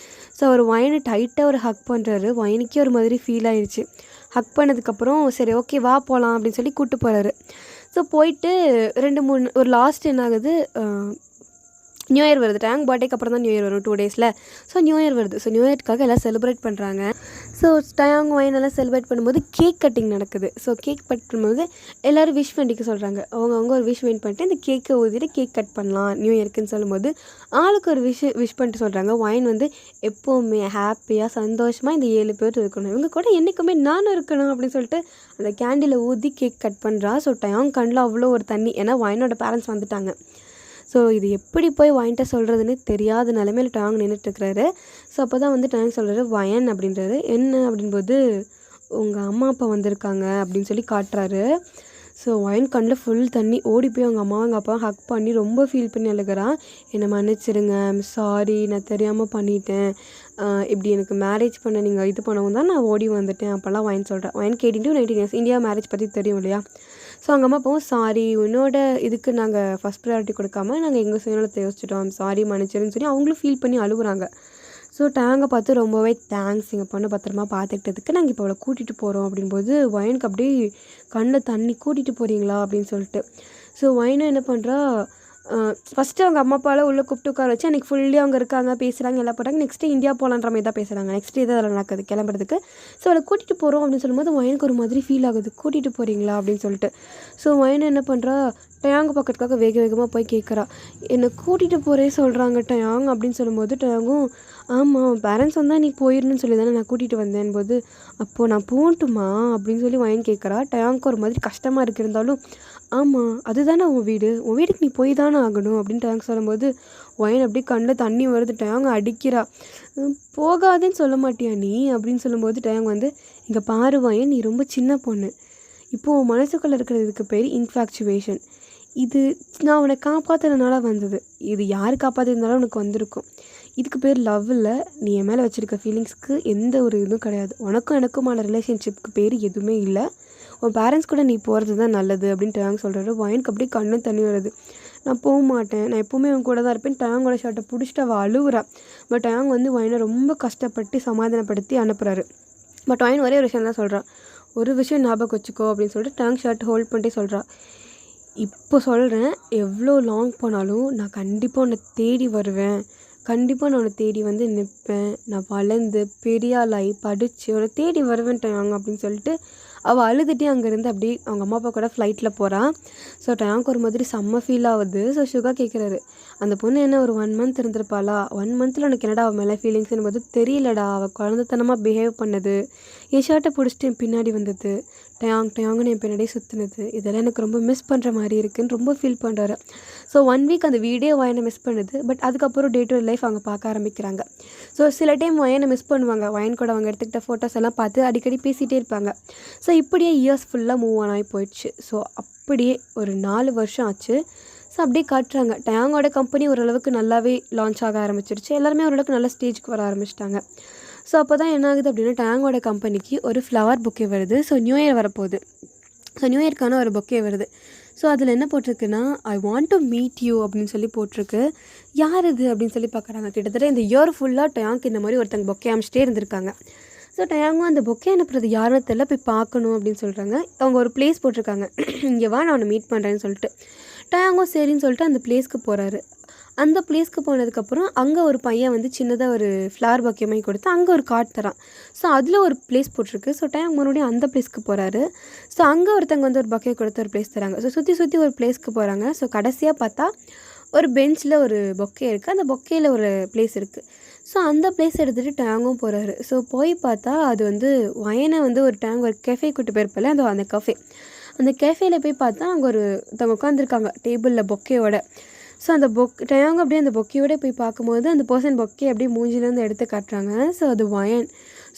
ஸோ அவர் வயனை டைட்டாக ஒரு ஹக் பண்ணுறாரு. வயனுக்கே ஒரு மாதிரி ஃபீல் ஆயிடுச்சு. ஹக் பண்ணதுக்கப்புறம் சரி ஓகே வா போகலாம் அப்படின்னு சொல்லி கூப்பிட்டு போகிறாரு. ஸோ போயிட்டு 2, 3 ஒரு லாஸ்ட் என்ன ஆகுது, நியூ இயர் வருது. டயாங் பர்த்டேக்கு அப்புறம் தான் நியூ இயர் வரும் 2 டேஸில். ஸோ நியூ இயர் வருது. ஸோ நியூ இயர்க்காக எல்லாம் செலிப்ரேட் பண்ணுறாங்க. ஸோ டயாங் வயன் எல்லாம் செலிப்ரேட் பண்ணும்போது கேக் கட்டிங் நடக்குது. ஸோ கேக் கட் பண்ணும்போது எல்லோரும் விஷ் பண்ணிக்க சொல்கிறாங்க. அவங்க ஒரு விஷ் பண்ணிட்டு இந்த கேக்கை ஊதிட்டு கேக் கட் பண்ணலாம் நியூ இயர்க்குன்னு சொல்லும்போது ஆளுக்கு ஒரு விஷ் பண்ணிட்டு சொல்கிறாங்க. வயன் வந்து எப்போவுமே ஹாப்பியாக சந்தோஷமாக இந்த 7 பேர் இருக்கணும், இவங்க கூட என்றைக்குமே நானும் இருக்கணும் அப்படின்னு சொல்லிட்டு அந்த கேண்டில் ஊதி கேக் கட் பண்ணுறா. ஸோ டயாங் கண்ணில் அவ்வளோ ஒரு தண்ணி, ஏன்னா வயனோட பேரண்ட்ஸ் வந்துட்டாங்க. ஸோ இது எப்படி போய் வயன்ட்ட சொல்கிறதுன்னு தெரியாத நிலைமையில் டயாங் நின்றுட்டுருக்கிறாரு. ஸோ அப்போ தான் வந்து டயாங் சொல்கிறாரு வயன் அப்படின்றாரு. என்ன அப்படின்போது, உங்கள் அம்மா அப்பா வந்திருக்காங்க அப்படின்னு சொல்லி காட்டுறாரு. ஸோ வயன் கண்ணில் ஃபுல் தண்ணி, ஓடி போய் அவங்க அம்மாவும் எங்கள் அப்பாவும் ஹக் பண்ணி ரொம்ப ஃபீல் பண்ணி அழுகிறான். என்னை மன்னிச்சிடுங்க, சாரி, நான் தெரியாமல் பண்ணிட்டேன், இப்படி எனக்கு மேரேஜ் பண்ண நீங்கள் இது பண்ணவும் தான் நான் ஓடி வந்துட்டேன் அப்போல்லாம் வயன் சொல்கிறேன். வயன் கேட்டுட்டு 19 இயர்ஸ் இந்தியா மேரேஜ் பற்றி தெரியும் இல்லையா. ஸோ அவங்க அம்மா அப்பாவும் சாரி, உன்னோட இதுக்கு நாங்கள் ஃபஸ்ட் ப்ரையாரிட்டி கொடுக்காம நாங்கள் எங்கள் சுயநலத்தை யோசிச்சிட்டோம், சாரி மன்னிச்சிருன்னு சொல்லி அவங்களும் ஃபீல் பண்ணி அழுகுறாங்க. ஸோ டயாங்கை பார்த்து ரொம்பவே தேங்க்ஸ், எங்கள் பொண்ணை பத்திரமா பார்த்துக்கிட்டதுக்கு, நாங்கள் இப்போ அவளை கூட்டிகிட்டு போகிறோம் அப்படின்போது வயனுக்கு அப்படியே கண்ணில் தண்ணி, கூட்டிகிட்டு போகிறீங்களா அப்படின்னு சொல்லிட்டு. ஸோ வயனும் என்ன பண்ணுறா, ஃபஸ்ட்டு அவங்க அம்மா அப்பாவில் உள்ளே கூப்பிட்டு உட்கார வச்சு அன்றைக்கி ஃபுல்லி அவங்க இருக்காங்க, பேசுகிறாங்க, எல்லாம் போட்டாங்க. நெக்ஸ்ட்டு இந்தியா போகலான்ற மாதிரி தான் பேசுகிறாங்க. நெக்ஸ்ட்டு இதை அதில் நடக்குது கிளம்புறதுக்கு. ஸோ அவளை கூட்டிகிட்டு போகிறோம் அப்படின்னு சொல்லும்போது வயனுக்கு ஒரு மாதிரி ஃபீல் ஆகுது, கூட்டிகிட்டு போகிறீங்களா அப்படின்னு சொல்லிட்டு. ஸோ வயன் என்ன பண்ணுறா, டயாங்கு பக்கத்துக்காக வேக வேகமாக போய் கேட்குறா, என்னை கூட்டிகிட்டு போகிறே சொல்கிறாங்க டயாங் அப்படின்னு சொல்லும்போது டயாங்கும் ஆமாம் பேரண்ட்ஸ் வந்தால் நீ போயிடணும்னு சொல்லி தானே நான் கூட்டிகிட்டு வந்தேன் போது, அப்போது நான் போகட்டுமா அப்படின்னு சொல்லி வயன் கேட்குறா. டயாங்க்கு ஒரு மாதிரி கஷ்டமாக இருக்கு, இருந்தாலும் ஆமாம் அதுதானே உன் வீடுக்கு நீ போய் தானே ஆகணும் அப்படின்னு டயாங் சொல்லும்போது வயன் அப்படியே கண்ணில் தண்ணி வருது. டயாங் அடிக்கிறா, போகாதேன்னு சொல்ல மாட்டியா நீ அப்படின்னு சொல்லும்போது டயாங் வந்து இங்கே பாரு வயன், நீ ரொம்ப சின்ன பொண்ணு, இப்போது உன் மனசுக்குள்ளே இருக்கிறதுக்கு பேர் இன்ஃபேக்சுவேஷன். இது நான் உன்னை காப்பாற்றுறதுனால வந்தது, இது யார் காப்பாற்றிருந்தாலும் உனக்கு வந்திருக்கும். இதுக்கு பேர் லவ் இல்லை, நீ என் மேலே வச்சுருக்க ஃபீலிங்ஸ்க்கு எந்த ஒரு இதுவும் கிடையாது. உனக்கும் எனக்குமான ரிலேஷன்ஷிப்க்கு பேர் எதுவுமே இல்லை. உன் பேரண்ட்ஸ் கூட நீ போகிறது தான் நல்லது அப்படின்னு டயாங் சொல்கிறாரு. வயனுக்கு அப்படியே கண்ணு தண்ணி வருது. நான் போக மாட்டேன், நான் எப்போவுமே அவன் கூட தான் இருப்பேன். டயாங்கோட ஷர்ட்டை பிடிச்சிட்டு அவள் அழுகுறா. பட் டயாங் வந்து வயனை ரொம்ப கஷ்டப்பட்டு சமாதானப்படுத்தி அனுப்புகிறாரு. பட் வயன் ஒரே ஒரு விஷயம் தான் சொல்கிறான், ஒரு விஷயம் ஞாபகம் வச்சுக்கோ அப்படின்னு சொல்லிட்டு டயாங் ஷர்ட் ஹோல்ட் பண்ணிட்டே சொல்கிறா, இப்போ சொல்கிறேன், எவ்வளோ லாங் போனாலும் நான் கண்டிப்பாக உன்னை தேடி வருவேன், கண்டிப்பாக நான் உன்னை தேடி வந்து நிற்பேன், நான் வளர்ந்து பெரியாளாகி படித்து உன்னை தேடி வருவேன் டயாங் அப்படின்னு சொல்லிட்டு அவள் அழுதுகிட்டே அங்கேருந்து அப்படியே அவங்க அம்மா அப்பா கூட ஃப்ளைட்டில் போகிறான். ஸோ டயாங்க்கு ஒரு மாதிரி செம்ம ஃபீல் ஆகுது. ஸோ சுகா கேட்குறாரு, அந்த பொண்ணு என்ன ஒரு 1 மந்த் இருந்திருப்பாளா, 1 மந்தில் உனக்கு என்னடா அவள் மேலே ஃபீலிங்ஸ்னு போது, தெரியலடா, அவள் குழந்தைத்தனமாக பிஹேவ் பண்ணது, என் ஷர்ட்டை பிடிச்சிட்டு என் பின்னாடி வந்தது, டயாங்னு என் பின்னாடியே சுற்றுனது, இதெல்லாம் எனக்கு ரொம்ப மிஸ் பண்ணுற மாதிரி இருக்குதுன்னு ரொம்ப ஃபீல் பண்ணுறாரு. ஸோ 1 வீக் அந்த வீடே வயனை மிஸ் பண்ணுது. பட் அதுக்கப்புறம் டே டு லைஃப் அவங்க பார்க்க ஆரம்பிக்கிறாங்க. ஸோ சில டைம் வயனை மிஸ் பண்ணுவாங்க, வயன் கூட அவங்க எடுத்துக்கிட்ட ஃபோட்டோஸ் எல்லாம் பார்த்து அடிக்கடி பேசிகிட்டே இருப்பாங்க. ஸோ இப்படியே இயர்ஸ் ஃபுல்லாக மூவ் ஆன் ஆகி போயிடுச்சு. ஸோ அப்படியே ஒரு 4 வருஷம் ஆச்சு. ஸோ அப்படியே காட்டுறாங்க, டயாங்கோட கம்பெனி ஓரளவுக்கு நல்லாவே லான்ச் ஆக ஆரம்பிச்சிருச்சு, எல்லாருமே ஓரளவுக்கு நல்ல ஸ்டேஜுக்கு வர ஆரம்பிச்சிட்டாங்க. ஸோ அப்போ தான் என்ன ஆகுது அப்படின்னா, டயாங்கோட கம்பெனிக்கு ஒரு ஃப்ளவர் பொக்கே வருது. ஸோ நியூ இயர் வரப்போகுது. ஸோ நியூ இயர்க்கான ஒரு பொக்கே வருது. ஸோ அதில் என்ன போட்டிருக்குன்னா, I want to meet you அப்படின்னு சொல்லி போட்டிருக்கு. யார் இது அப்படின்னு சொல்லி பார்க்குறாங்க. கிட்டத்தட்ட இந்த இயர் ஃபுல்லாக டயாங்க்கு இந்த மாதிரி ஒருத்தங்க பொக்கே அமிச்சிட்டே இருந்திருக்காங்க. ஸோ டயாங்கும் அந்த பொக்கே அனுப்புறது யாருன்னு தெரியல, போய் பார்க்கணும் அப்படின்னு சொல்கிறாங்க. அவங்க ஒரு பிளேஸ் போட்டிருக்காங்க, இங்கே வா நான் உன்னை மீட் பண்ணுறேன்னு சொல்லிட்டு. டயாங்கும் சரின்னு சொல்லிட்டு அந்த பிளேஸ்க்கு போகிறாரு. அந்த பிளேஸ்க்கு போனதுக்கப்புறம் அங்கே ஒரு பையன் வந்து சின்னதாக ஒரு ஃப்ளவர் பொக்கே மாதிரி கொடுத்து அங்கே ஒரு கார்டு தரான். ஸோ அதில் ஒரு பிளேஸ் போட்டிருக்கு. ஸோ டயாங் மறுபடியும் அந்த பிளேஸ்க்கு போகிறாரு. ஸோ அங்கே ஒருத்தங்க வந்து ஒரு பொக்கே கொடுத்து ஒரு பிளேஸ் தராங்க. ஸோ சுற்றி சுற்றி ஒரு பிளேஸ்க்கு போகிறாங்க. ஸோ கடைசியாக பார்த்தா ஒரு பெஞ்சில் ஒரு பொக்கே இருக்குது, அந்த பொக்கேயில் ஒரு பிளேஸ் இருக்குது. ஸோ அந்த பிளேஸ் எடுத்துகிட்டு டயாங்கும் போகிறாரு. ஸோ போய் பார்த்தா அது வந்து வயனை வந்து ஒரு டயாங் ஒரு கேஃபே கூட்டு போயிருப்பில்ல, அந்த கஃபே, அந்த கேஃபேயில் போய் பார்த்தா அங்கே ஒருத்தவங்க உட்காந்துருக்காங்க டேபிளில் பொக்கேயோட. ஸோ அந்த டயாங் அப்படியே அந்த பொக்கையோட போய் பார்க்கும்போது அந்த பர்சன் பொக்கே அப்படியே மூஞ்சிலேருந்து எடுத்து காட்டுறாங்க. ஸோ அது வயன்.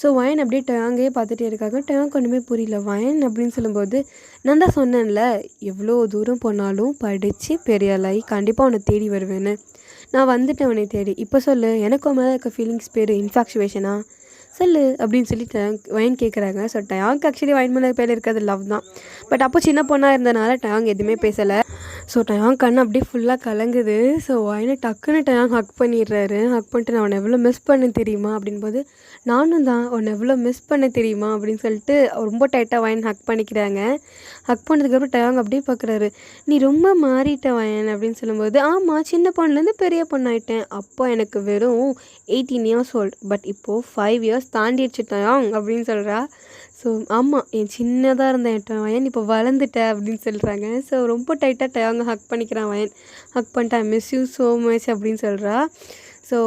ஸோ வயன் அப்படியே டயாங்கே பார்த்துட்டே இருக்காங்க. டயாங்க்கு ஒன்றுமே புரியல. வயன் அப்படின்னு சொல்லும்போது, நான் தான் சொன்னேன்ல, எவ்வளோ தூரம் போனாலும் படித்து பெரியாளாகி கண்டிப்பாக உன்னை தேடி வருவேன்னு, நான் வந்துட்டேன் உன்னை தேடி. இப்போ சொல்லு, எனக்கு மேலே இருக்க ஃபீலிங்ஸ் பேர் இன்ஃபேக்சுவேஷனா, சொல்லு அப்படின்னு சொல்லி வயன் கேட்குறாங்க. ஸோ டயாங்க்கு ஆக்சுவலி வயன் மேலே பேர் இருக்கிறது லவ் தான். பட் அப்போ சின்ன பொண்ணாக இருந்தனால டயாங் எதுவுமே பேசலை. ஸோ டயாங் கண்ணு அப்படியே ஃபுல்லாக கலங்குது. ஸோ வயனை டக்குன்னு டயாங் ஹக் பண்ணிடுறாரு. ஹக் பண்ணிட்டு, நான் உன்னை எவ்வளோ மிஸ் பண்ண தெரியுமா அப்படின்போது, நானும் தான் உன்னை எவ்வளோ மிஸ் பண்ண தெரியுமா அப்படின்னு சொல்லிட்டு ரொம்ப டைட்டாக வயன் ஹக் பண்ணிக்கிறாங்க. ஹக் பண்ணதுக்கப்புறம் டயாங் அப்படியே பார்க்குறாரு, நீ ரொம்ப மாறிட்ட வயன் அப்படின்னு சொல்லும்போது, ஆமாம் சின்ன பொண்ணுலேருந்து பெரிய பொண்ணாயிட்டேன், அப்போ எனக்கு வெறும் 18 இயர்ஸ் ஓல்டு, பட் இப்போது 5 இயர்ஸ் தாண்டிடுச்சு டயாங் அப்படின்னு சொல்கிறா. ஸோ ஆமாம், என் சின்னதாக இருந்தேன் வயன், இப்போ வளர்ந்துட்ட அப்படின்னு சொல்கிறாங்க. ஸோ ரொம்ப டைட்டாக டயாங்க ஹக் பண்ணிக்கிறான் வயன். ஹக் பண்ணிட்டு I miss you so much அப்படின்னு சொல்கிறா. ஸோ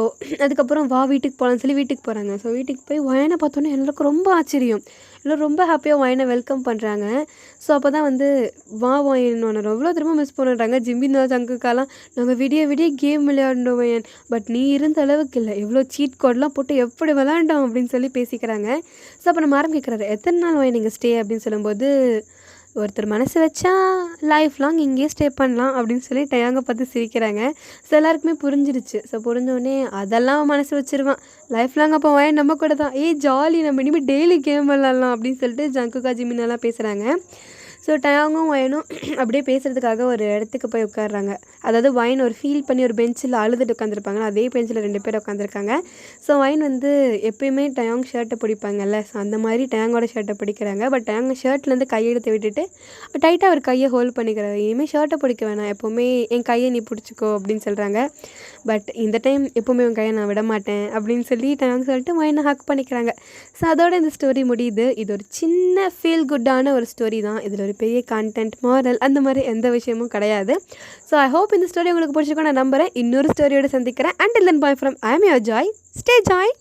அதுக்கப்புறம் வா வீட்டுக்கு போகலான்னு சொல்லி வீட்டுக்கு போகிறாங்க. ஸோ வீட்டுக்கு போய் வயனை பார்த்தோன்னே எல்லாருக்கும் ரொம்ப ஆச்சரியம், எல்லோரும் ரொம்ப ஹாப்பியாக வயனை வெல்கம் பண்ணுறாங்க. ஸோ அப்போ தான் வந்து வா வயன் ஒன்று எவ்வளோ திரும்ப மிஸ் பண்ணுறாங்க. ஜிம்பினா சங்குக்காலாம் நாங்கள் விடிய கேம் விளையாடணும் வயன், பட் நீ இருந்த அளவுக்கு இல்லை, எவ்வளோ சீட் கோட்லாம் போட்டு எப்படி விளையாண்டோம் அப்படின்னு சொல்லி பேசிக்கிறாங்க. ஸோ அப்போ நம்ம கேட்குறாரு, எத்தனை நாள் வயன் நீங்கள் ஸ்டே அப்படின்னு சொல்லும்போது, ஒருத்தர் மனசு வச்சா லைஃப் லாங் இங்கேயே ஸ்டே பண்ணலாம் அப்படின்னு சொல்லி டயாங்க பார்த்து சிரிக்கிறாங்க. ஸோ எல்லாருக்குமே புரிஞ்சிருச்சு. ஸோ புரிஞ்சோடனே அதெல்லாம் மனசு வச்சுருவான் லைஃப் லாங், அப்போ வயன் நம்ம கூட தான், ஜாலி, நம்ம இனிமேல் டெய்லி கேம் விளாட்லாம் அப்படின்னு சொல்லிட்டு ஜங்குக்கா ஜிமினாலாம் பேசுகிறாங்க. ஸோ டயாங்கும் வயனும் அப்படியே பேசுகிறதுக்காக ஒரு இடத்துக்கு போய் உட்காடுறாங்க. அதாவது வயன் ஒரு ஃபீல் பண்ணி ஒரு பெஞ்சில் அழுதுட்டு உட்காந்துருப்பாங்களா, அதே பெஞ்சில் 2 பேர் உட்காந்துருக்காங்க. ஸோ வயன் வந்து எப்பயுமே டயாங் ஷர்ட்டை பிடிப்பாங்கல்ல, ஸோ அந்த மாதிரி டயாங்கோட ஷர்ட்டை பிடிக்கிறாங்க. பட் டயாங் ஷர்ட்லேருந்து கையெடுத்து விட்டுட்டு டைட்டாக அவர் கையை ஹோல்ட் பண்ணிக்கிறாரு. இனிமேல் ஷர்ட்டை பிடிக்க வேணாம், எப்போவுமே என் கையை நீ பிடிச்சிக்கோ அப்படின்னு சொல்கிறாங்க. பட் இந்த டைம் எப்போவுமே உன் கையை நான் விட மாட்டேன் அப்படின்னு சொல்லி டயாங் சொல்லிட்டு வயனை ஹக் பண்ணிக்கிறாங்க. ஸோ அதோட இந்த ஸ்டோரி முடியுது. இது ஒரு சின்ன ஃபீல் குட்டான ஒரு ஸ்டோரி தான். இதில் ஒரு பெரிய கான்டென்ட் மாரல் அந்த மாதிரி எந்த விஷயமும் கிடையாது. ஸோ ஐ ஹோப் இந்த ஸ்டோரி உங்களுக்கு பிடிச்சிருக்கோம் நான் நம்புகிறேன். இன்னொரு ஸ்டோரியோடு சந்திக்கிறேன். Until then bye from I am your Joy. Stay Joy.